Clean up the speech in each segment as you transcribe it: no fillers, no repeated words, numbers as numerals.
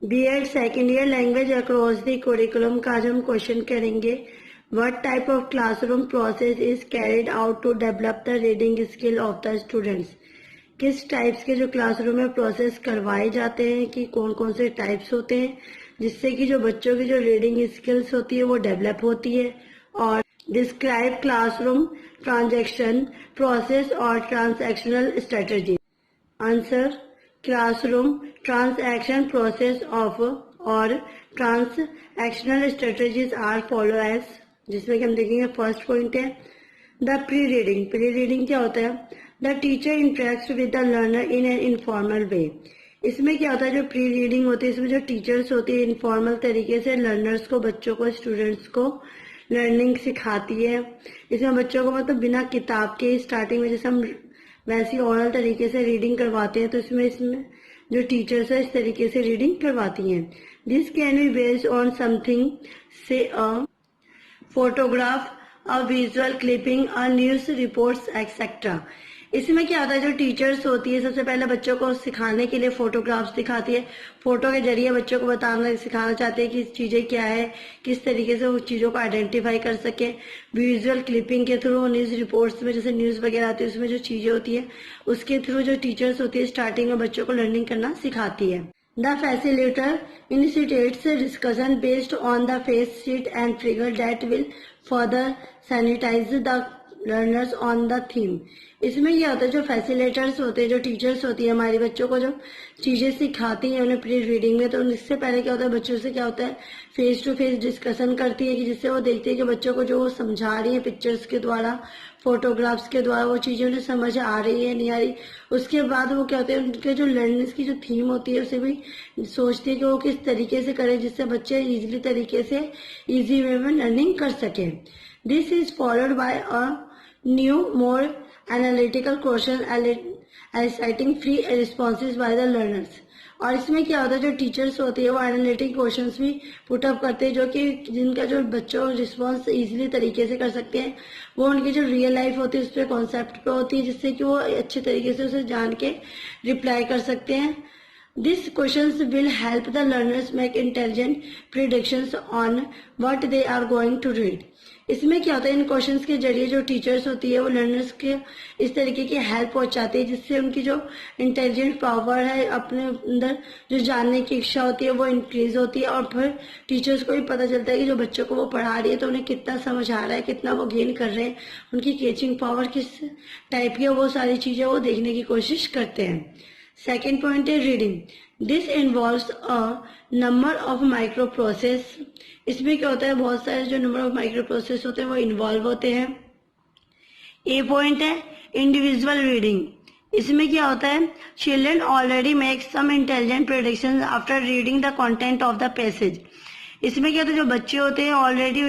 BEd second year language across the curriculum का आज हम क्वेश्चन करेंगे। What type of classroom process is carried out to develop the reading skill of the students. किस types के जो classroom में process करवाए जाते हैं कि कौन कौन से टाइप्स होते हैं जिससे कि जो बच्चों की जो रीडिंग स्किल्स होती है वो डेवलप होती है। और डिस्क्राइब क्लासरूम ट्रांजैक्शन प्रोसेस और transactional strategy. Answer, classroom transaction process of और transactional strategies are follow as, जिसमें कि हम देखेंगे फर्स्ट पॉइंट है the pre reading. Pre reading क्या होता है? The teacher interact with the learner in an informal way. इसमें क्या होता है, जो प्री रीडिंग होती है इसमें जो टीचर्स होती है इनफॉर्मल तरीके से लर्नर्स को, बच्चों को, स्टूडेंट्स को लर्निंग सिखाती है। इसमें बच्चों को मतलब बिना किताब के स्टार्टिंग में जैसे हम वैसी ओरल तरीके से रीडिंग करवाते हैं तो इसमें जो टीचर्स है इस तरीके से रीडिंग करवाती हैं। This can be based on something से a photograph, a visual clipping, a news reports etcetera. इसमें क्या होता है, जो टीचर्स होती है सबसे पहले बच्चों को सिखाने के लिए फोटोग्राफ्स दिखाती है। फोटो के जरिए बच्चों को बताना सिखाना चाहते हैं कि चीजें क्या है, किस तरीके से वो चीजों को आइडेंटिफाई कर सके। विजुअल क्लिपिंग के थ्रू, न्यूज रिपोर्ट्स में जैसे न्यूज वगैरह आती है उसमें जो चीजें होती है उसके थ्रू जो टीचर्स होती है स्टार्टिंग में बच्चों को लर्निंग करना सिखाती है। The facilitator initiates a discussion based on the face sheet and figure that will further sanitize the learners on the theme. इसमें क्या होता है, जो फैसिलेटर्स होते हैं, जो टीचर्स होती है हमारे बच्चों को जो चीजें सिखाती हैं उन्हें प्री रीडिंग में, तो इससे पहले क्या होता है बच्चों से क्या होता है फेस टू फेस डिस्कशन करती है कि जिससे वो देखते हैं कि बच्चों को जो वो समझा रही है पिक्चर्स के द्वारा, फोटोग्राफ्स के द्वारा वो चीजें उन्हें समझ आ रही है नहीं आ रही। उसके बाद वो क्या होते हैं उनके जो लर्निंग की जो थीम होती है उसे भी सोचती है कि वो किस तरीके से करें जिससे बच्चे इजीली तरीके से इजी वे में लर्निंग कर सके। This is followed by a new more analytical question eliciting free responses bye the learners. और इसमें क्या होता है, जो टीचर्स होती है वो एनालिटिक क्वेश्चंस भी पुटअप करते हैं जो कि जिनका जो बच्चों रिस्पॉन्स इजीली तरीके से कर सकते हैं। वो उनकी जो रियल लाइफ होती है उस पर कॉन्सेप्ट पे होती है जिससे कि वो अच्छे तरीके से उसे जान के रिप्लाई कर सकते हैं। These questions will help the learners make intelligent predictions on what they are going to read. इसमें क्या होता है, इन क्वेश्चंस के जरिए जो टीचर्स होती है वो लर्नर्स के इस तरीके की हेल्प पहुंचाती है जिससे उनकी जो इंटेलिजेंट पावर है, अपने अंदर जो जानने की इच्छा होती है वो इंक्रीज होती है। और फिर टीचर्स को भी पता चलता है कि जो बच्चों को वो पढ़ा रही है तो उन्हें कितना समझ आ रहा है, कितना वो गेन कर रहे हैं, उनकी कैचिंग पावर किस टाइप की है, वो सारी चीजें वो देखने की कोशिश करते हैं। सेकेंड पॉइंट है reading. This involves a number of micro process. इसमें क्या होता है, बहुत सारे जो नंबर ऑफ माइक्रो प्रोसेस होते हैं वो इन्वॉल्व होते हैं। ए पॉइंट है इंडिविजुअल रीडिंग। इसमें क्या होता है, children already make some intelligent predictions after reading the content of the passage. इसमें क्या होता है, जो बच्चे होते हैं ऑलरेडी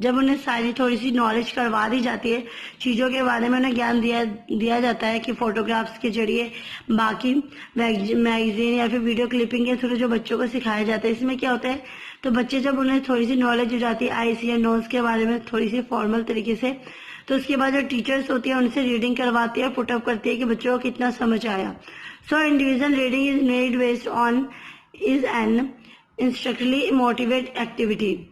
जब उन्हें सारी थोड़ी सी नॉलेज करवा दी जाती है, चीज़ों के बारे में उन्हें ज्ञान दिया जाता है कि फोटोग्राफ्स के जरिए, बाकी मैगजीन या फिर वीडियो क्लिपिंग के थ्रू जो बच्चों को सिखाया जाता है। इसमें क्या होता है, तो बच्चे जब उन्हें थोड़ी सी नॉलेज हो जाती है आईसीएम नोट्स के बारे में थोड़ी सी फॉर्मल तरीके से, तो उसके बाद जो टीचर्स होती है उनसे रीडिंग करवाती है, पुटअप करती है कि बच्चों को कितना समझ आया। So individual reading is made based on is an instructly motivate activity.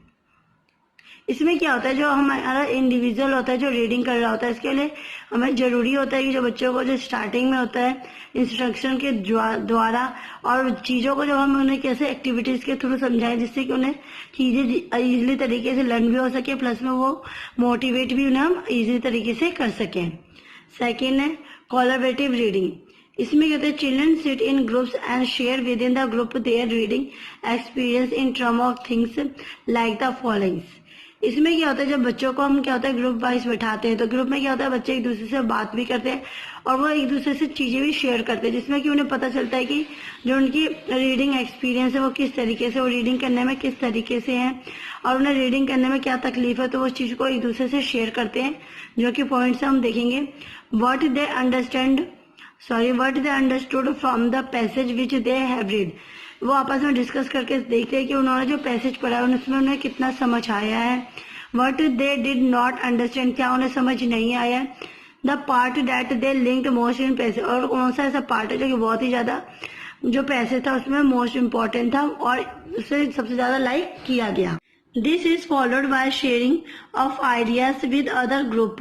इसमें क्या होता है, जो हमारा इंडिविजुअल होता है जो रीडिंग कर रहा होता है, इसके लिए हमें जरूरी होता है कि जो बच्चों को जो स्टार्टिंग में होता है इंस्ट्रक्शन के द्वारा और चीज़ों को जो हम उन्हें कैसे एक्टिविटीज के थ्रू समझाएं जिससे कि उन्हें चीज़ें इजीली तरीके से लर्न भी हो सके, प्लस में वो मोटिवेट भी उन्हें हम इजीली तरीके से कर सकें। सेकेंड है कोलैबोरेटिव रीडिंग। इसमें क्या होता है, children sit in groups and share with in the group their reading experience in term of things like the followings. इसमें क्या होता है, जब बच्चों को हम क्या होता है ग्रुप वाइज बैठाते हैं तो ग्रुप में क्या होता है बच्चे एक दूसरे से बात भी करते हैं और वो एक दूसरे से चीजें भी शेयर करते हैं जिसमें कि उन्हें पता चलता है कि जो उनकी रीडिंग एक्सपीरियंस है वो किस तरीके से, वो रीडिंग करने में किस तरीके से है और उन्हें रीडिंग करने में क्या तकलीफ है, तो वो चीज को एक दूसरे से शेयर करते हैं। जो कि पॉइंट्स हम देखेंगे, what they understood from the passage which they have read। वो आपस में डिस्कस करके देखते हैं कि उन्होंने जो पैसेज पढ़ा है उसमें उन्हें कितना समझ आया है। What they did not understand, क्या उन्हें समझ नहीं आया। The part that they linked most in passage, और कौन सा ऐसा पार्ट है जो कि बहुत ही ज्यादा जो पैसेज था उसमें मोस्ट इम्पोर्टेंट था और उसे सबसे ज्यादा लाइक किया गया। This is followed by sharing of ideas with other group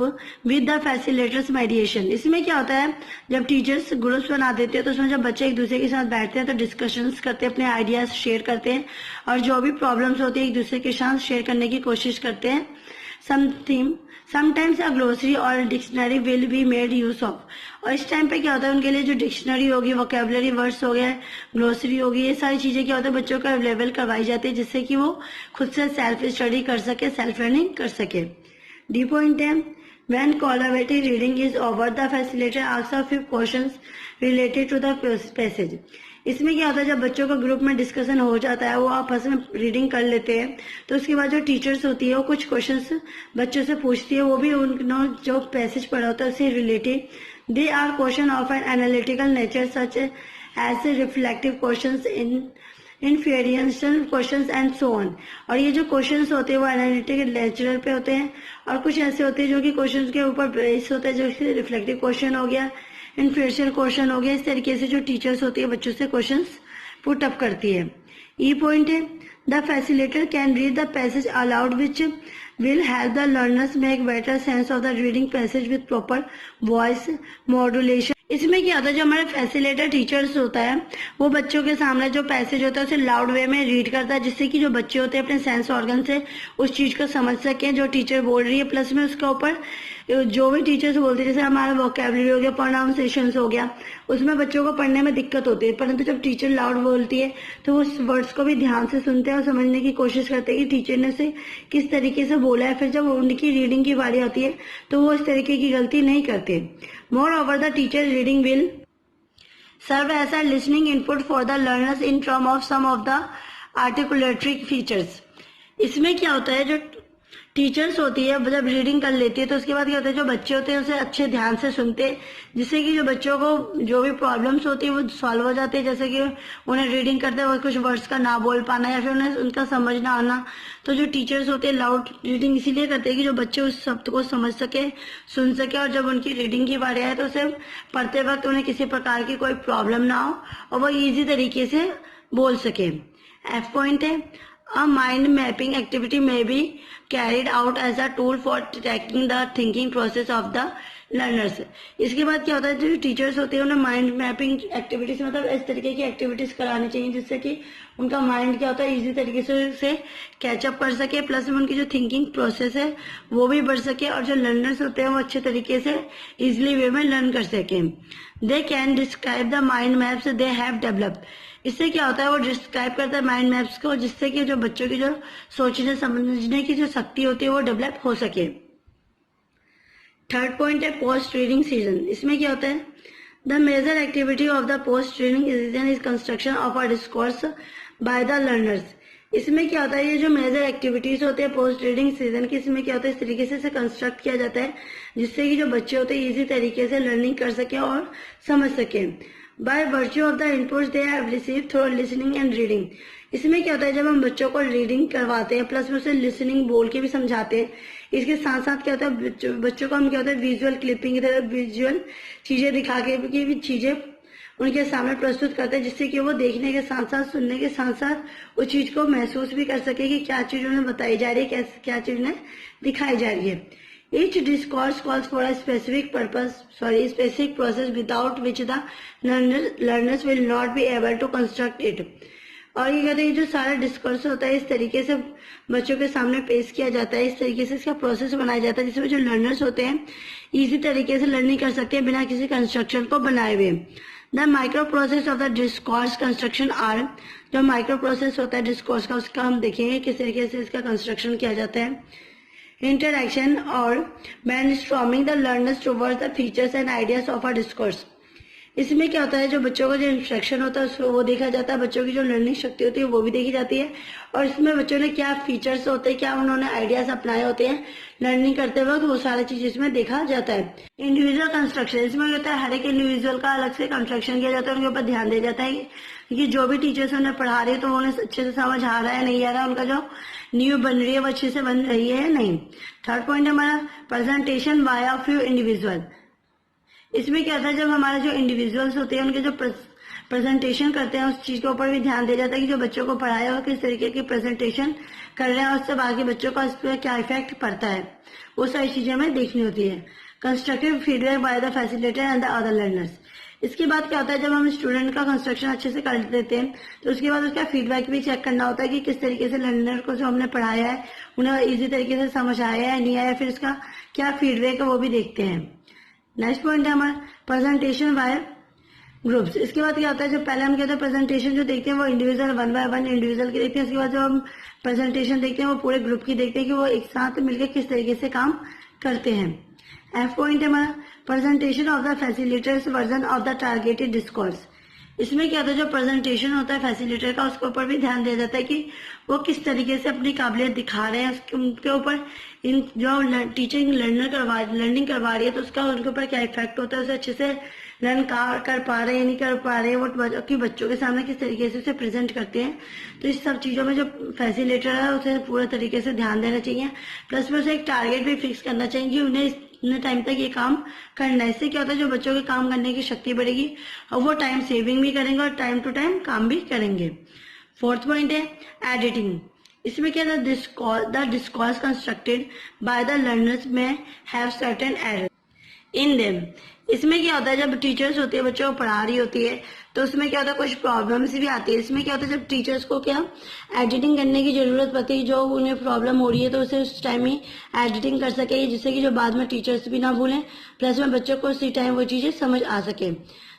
with the facilitators mediation। इसमें क्या होता है, जब टीचर्स ग्रुप्स बना देते हैं तो उसमें जब बच्चे एक दूसरे के साथ बैठते हैं तो डिस्कशंस करते हैं, अपने आइडियाज शेयर करते हैं और जो भी प्रॉब्लम्स होती है एक दूसरे के साथ शेयर करने की कोशिश करते हैं। समटाइम्स अ ग्लोसरी और dictionary will be made use of. और इस टाइम पे क्या होता है, उनके लिए जो डिक्शनरी होगी, वोकेबलरी वर्ड्स हो गए, ग्लोसरी होगी, ये सारी चीजें क्या होता है बच्चों को अवेलेबल करवाई जाती है जिससे कि वो खुद से सेल्फ स्टडी कर सके, सेल्फ लर्निंग कर सके। डी पॉइंट है, when collaborative reading is over, the facilitator asks a few questions related to the passage। इसमें क्या होता है, जब बच्चों का ग्रुप में डिस्कशन हो जाता है, वो आपस में रीडिंग कर लेते हैं, तो उसके बाद जो टीचर्स होती है वो कुछ क्वेश्चंस बच्चों से पूछती है, वो भी उन्होंने जो पैसेज पढ़ा होता है उससे related. They are question of an analytical nature such as reflective questions, inferential questions and so on. और ये जो क्वेश्चंस होते हैं वो एनालिटिकल नेचर पे होते हैं और कुछ ऐसे होते हैं जो कि क्वेश्चंस के ऊपर बेस होता है, जो रिफ्लेक्टिव क्वेश्चन हो गया, इन्फेरेंशियल क्वेश्चन हो गया। इस तरीके से जो टीचर्स होती है बच्चों से क्वेश्चंस पुट अप करती है। ई पॉइंट है, the facilitator can read the passage allowed which will help the learners make better sense of the reading passage with proper voice modulation। इसमें क्या होता है, जो हमारे फैसिलिटेटर टीचर्स होता है वो बच्चों के सामने जो पैसेज होता है उसे लाउड वे में रीड करता है, जिससे कि जो बच्चे होते हैं अपने सेंस ऑर्गन से उस चीज को समझ सकें जो टीचर बोल रही है। प्लस में उसके ऊपर जो भी टीचर्स बोलते हैं, जैसे हमारा वोकेबलरी हो गया, प्रोनाउंसिएशंस हो गया, उसमें बच्चों को पढ़ने में दिक्कत होती है, परंतु जब टीचर लाउड बोलती है तो वो उस वर्ड्स को भी ध्यान से सुनते हैं और समझने की कोशिश करते हैं कि टीचर ने से किस तरीके से बोला है। फिर जब उनकी रीडिंग की बारी आती है तो वो इस तरीके की गलती नहीं करते। Moreover the teacher reading will serve as a listening input for the learners in term of some of the articulatory features. इसमें क्या होता है, जो टीचर्स होती है जब रीडिंग कर लेती है तो उसके बाद क्या होता है, जो बच्चे होते हैं उसे अच्छे ध्यान से सुनते हैं, जिससे कि जो बच्चों को जो भी प्रॉब्लम्स होती है वो सॉल्व हो जाती है। जैसे कि उन्हें रीडिंग करते हुए कुछ वर्ड्स का ना बोल पाना या फिर उन्हें उनका समझ ना आना, तो जो टीचर्स होते हैं लाउड रीडिंग इसीलिए करते हैं कि जो बच्चे उस शब्द को समझ सके, सुन सके और जब उनकी रीडिंग की बारी आए तो उसे पढ़ते वक्त उन्हें किसी प्रकार की कोई प्रॉब्लम ना हो और वो ईजी तरीके से बोल सके। एफ पॉइंट है, a mind mapping activity may be carried out as a tool for tracking the thinking process of the learners। इसके बाद क्या होता है, जो टीचर्स होते हैं उन्हें माइंड मैपिंग एक्टिविटीज मतलब इस तरीके की एक्टिविटीज करानी चाहिए जिससे कि उनका माइंड क्या होता है इजी तरीके से कैचअप कर सके, प्लस में उनकी जो थिंकिंग प्रोसेस है वो भी बढ़ सके और जो लर्नर्स होते हैं वो अच्छे तरीके से इजिली वे में लर्न कर सके। They can describe the mind maps they have developed. इससे क्या होता है, वो डिस्क्राइब करता है माइंड मैप्स को, जिससे कि जो बच्चों की जो सोचने समझने की जो शक्ति होती है वो डेवलप हो सके। थर्ड पॉइंट है पोस्ट रीडिंग सीजन। इसमें क्या होता है, the major activity of the post reading season is construction of a discourse by the learners. इसमें क्या होता है, ये जो मेजर एक्टिविटीज होते हैं पोस्ट रीडिंग सीजन की, इसमें क्या होता है इस तरीके से इसे कंस्ट्रक्ट किया जाता है जिससे कि जो बच्चे होते हैं इजी तरीके से लर्निंग कर सके और समझ सके। By virtue of the inputs they have received through listening and reading. इसमें क्या होता है, जब हम बच्चों को रीडिंग करवाते हैं प्लस में उसे लिसनिंग बोल के भी समझाते हैं, इसके साथ साथ क्या होता है बच्चों को हम क्या होता है विजुअल क्लिपिंग की तरह विजुअल चीजें दिखा के भी चीजें उनके सामने प्रस्तुत करते हैं, जिससे कि वो देखने के साथ साथ सुनने के साथ साथ उस चीज को महसूस भी कर सके कि क्या चीज उन्हें बताई जा रही है, क्या चीज उन्हें दिखाई जा रही है। Each discourse calls for a specific process without which the learners will not be able to construct it। और ये कहते हैं जो सारा डिस्कोर्स होता है इस तरीके से बच्चों के सामने पेश किया जाता है, इस तरीके से इसका प्रोसेस बनाया जाता है जिसमें जो लर्नर्स होते हैं इजी तरीके से लर्निंग कर सकते हैं बिना किसी कंस्ट्रक्शन को बनाए हुए। The micro process of the discourse construction are, जो माइक्रो प्रोसेस होता है डिस्कोर्स का उसका हम देखेंगे किस तरीके से इसका कंस्ट्रक्शन किया जाता है। Interaction or brainstorming the learners towards the features and ideas of a discourse। इसमें क्या होता है, जो बच्चों का जो इंस्ट्रक्शन होता है उसको वो देखा जाता है, बच्चों की जो लर्निंग शक्ति होती है वो भी देखी जाती है और इसमें बच्चों ने क्या फीचर्स होते हैं, क्या उन्होंने आइडियाज अपनाए होते हैं लर्निंग करते वक्त, वो सारी चीज इसमें देखा जाता है। इंडिविजुअल कंस्ट्रक्शन, इसमें क्या होता है हर एक इंडिविजुअल का अलग से कंस्ट्रक्शन किया जाता है, उनके ऊपर ध्यान दिया जाता है कि जो भी टीचर्स उन्हें पढ़ा रहे हैं तो उन्हें अच्छे से समझ आ रहा है नहीं आ रहा है, उनका जो न्यू बन रही है वो अच्छे से बन रही है नहीं। थर्ड पॉइंट है हमारा presentation by a few individual. इसमें क्या होता है, जब हमारे जो इंडिविजुअल्स होते हैं उनके जो प्रेजेंटेशन करते हैं उस चीज के ऊपर भी ध्यान दिया जाता है कि जो बच्चों को पढ़ाया हो किस तरीके की प्रेजेंटेशन कर रहे हैं और उससे बाकी बच्चों का इस पर क्या इफेक्ट पड़ता है, वो सारी चीजें हमें देखनी होती है। Constructive feedback by the facilitator and the other learners. इसके बाद क्या होता है, जब हम स्टूडेंट का कंस्ट्रक्शन अच्छे से कर देते हैं तो उसके बाद उसका फीडबैक भी चेक करना होता है कि किस तरीके से लर्नर को जो हमने पढ़ाया है उन्हें इजी तरीके से समझ आया है नहीं आया, फिर उसका क्या फीडबैक है वो भी देखते हैं। नेक्स्ट पॉइंट है हमारा प्रेजेंटेशन बाय ग्रुप्स। इसके बाद क्या होता है, जो पहले हम कहते हैं प्रेजेंटेशन जो देखते हैं वो इंडिविजुअल 1 बाय 1 इंडिविजुअल की देखते हैं। उसके बाद जो हम प्रेजेंटेशन देखते हैं वो पूरे ग्रुप की देखते हैं कि वो एक साथ मिलकर किस तरीके से काम करते हैं। एफ पॉइंट है हमारा presentation of the facilitators version of the targeted discourse. इसमें क्या होता है, जो प्रेजेंटेशन होता है फैसिलिटेटर का उसके ऊपर भी ध्यान दिया जाता है कि वो किस तरीके से अपनी काबिलियत दिखा रहे हैं, उनके ऊपर इन जो टीचिंग लर्निंग करवा रही है तो उसका उनके ऊपर क्या इफेक्ट होता है, उसे अच्छे से लर्न कर पा रहे हैं नहीं कर पा रहे हैं, वो कि बच्चों के सामने किस तरीके से उसे प्रेजेंट करते हैं। तो इस सब चीजों में जो फैसिलिटेटर है उसे पूरे तरीके से ध्यान देना चाहिए। प्लस में उसे एक टारगेट भी फिक्स करना चाहिए कि उन्हें इतने टाइम तक ये काम करना है। इससे क्या होता है, जो बच्चों के काम करने की शक्ति बढ़ेगी और वो टाइम सेविंग भी करेंगे और टाइम टू टाइम काम भी करेंगे। फोर्थ पॉइंट है एडिटिंग। इसमें क्या the discourse constructed by the learners में have certain error in them. इसमें क्या होता है, जब टीचर्स होती है बच्चों को पढ़ा रही होती है तो उसमें क्या होता है कुछ प्रॉब्लम्स भी आती है। इसमें क्या होता है, जब टीचर्स को क्या एडिटिंग करने की जरूरत पड़ती है, जो उन्हें प्रॉब्लम हो रही है तो उसे उस टाइम ही एडिटिंग कर सके जिससे कि जो बाद में टीचर्स भी ना भूलें, प्लस में बच्चों को उसी टाइम वो चीजें समझ आ सके।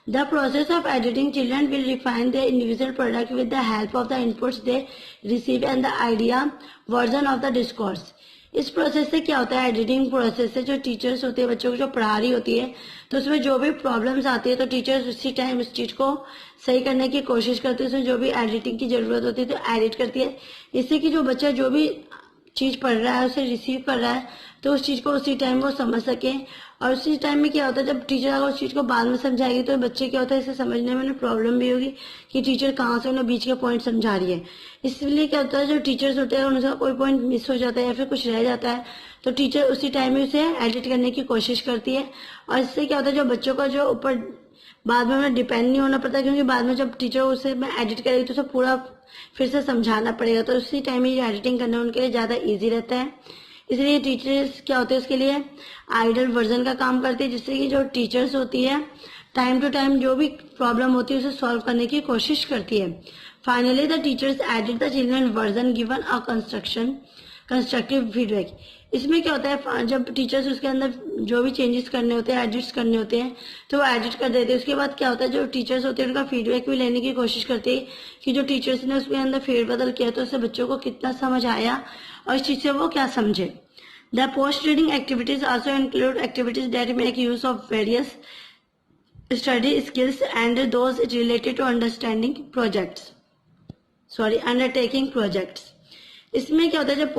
The process of editing children will refine their individual product with the help of the inputs they receive and the idea version of the discourse. इस प्रोसेस से क्या होता है, एडिटिंग प्रोसेस से जो टीचर्स होते हैं बच्चों को जो पढ़ा रही होती है तो उसमें जो भी प्रॉब्लम्स आती है तो टीचर्स उसी टाइम उस चीज को सही करने की कोशिश करती है। उसमें जो भी एडिटिंग की जरूरत होती है तो एडिट करती है, इससे कि जो बच्चा जो भी चीज पढ़ रहा है उसे रिसीव कर रहा है तो उस चीज को उसी टाइम वो समझ सके। और उसी टाइम में क्या होता है, जब टीचर अगर उस चीज को बाद में समझाएगी तो बच्चे क्या होता है इसे समझने में प्रॉब्लम भी होगी कि टीचर कहाँ से उन्हें बीच के पॉइंट समझा रही है। इसलिए क्या होता है, जो टीचर्स होते हैं उनका कोई पॉइंट मिस हो जाता है या फिर कुछ रह जाता है तो टीचर उसी टाइम में उसे एडिट करने की कोशिश करती है। और इससे क्या होता है, जो बच्चों का जो ऊपर बाद में उन्हें डिपेंड नहीं होना पड़ता, क्योंकि बाद में जब टीचर उसे एडिट करेगी तो उसे पूरा फिर से समझाना पड़ेगा, तो उसी टाइम में एडिटिंग करना उनके लिए ज्यादा ईजी रहता है। इसलिए टीचर्स क्या होते हैं उसके लिए आइडल वर्जन का काम करती है, जिससे कि जो टीचर्स होती है टाइम टू टाइम जो भी प्रॉब्लम होती है उसे सॉल्व करने की कोशिश करती है। Finally the teachers edit the children version given a constructive feedback. इसमें क्या होता है, जब टीचर्स उसके अंदर जो भी चेंजेस करने होते हैं एडिट्स करने होते हैं तो वो एडिट कर देते हैं। उसके बाद क्या होता है, जो टीचर्स होते हैं उनका फीडबैक भी लेने की कोशिश करते हैं कि जो टीचर्स ने उसके अंदर फेरबदल किया तो उससे बच्चों को कितना समझ आया और इस चीज से वो क्या समझे। The post reading activities also include activities that make use of various study skills and those related to undertaking projects. इसमें क्या होता है, जब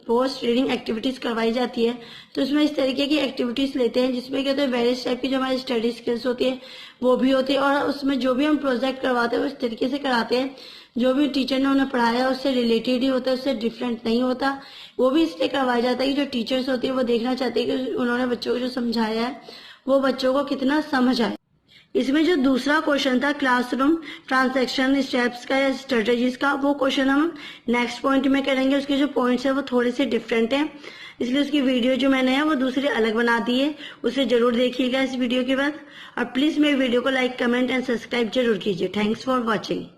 पोस्ट रीडिंग एक्टिविटीज करवाई जाती है तो उसमें इस तरीके की एक्टिविटीज लेते हैं जिसमें क्या होता है वेरियस टाइप की जो हमारी स्टडी स्किल्स होती है वो भी होती है, और उसमें जो भी हम प्रोजेक्ट करवाते हैं उस तरीके से कराते हैं जो भी टीचर ने उन्हें पढ़ाया उससे रिलेटेड ही होता है, उससे डिफरेंट नहीं होता। वो भी इसलिए करवाया जाता है कि जो टीचर्स होती है वो देखना चाहते हैं कि उन्होंने बच्चों को जो समझाया है वो बच्चों को कितना समझ आए। इसमें जो दूसरा क्वेश्चन था क्लासरूम ट्रांजैक्शन स्टेप्स का या स्ट्रेटेजीज का, वो क्वेश्चन हम नेक्स्ट पॉइंट में करेंगे। उसके जो पॉइंट्स है वो थोड़े से डिफरेंट हैं, इसलिए उसकी वीडियो जो मैंने है वो दूसरी अलग बना दी है, उसे जरूर देखिएगा इस वीडियो के बाद। और प्लीज मेरे वीडियो को लाइक कमेंट एंड सब्सक्राइब जरूर कीजिए। Thanks for watching.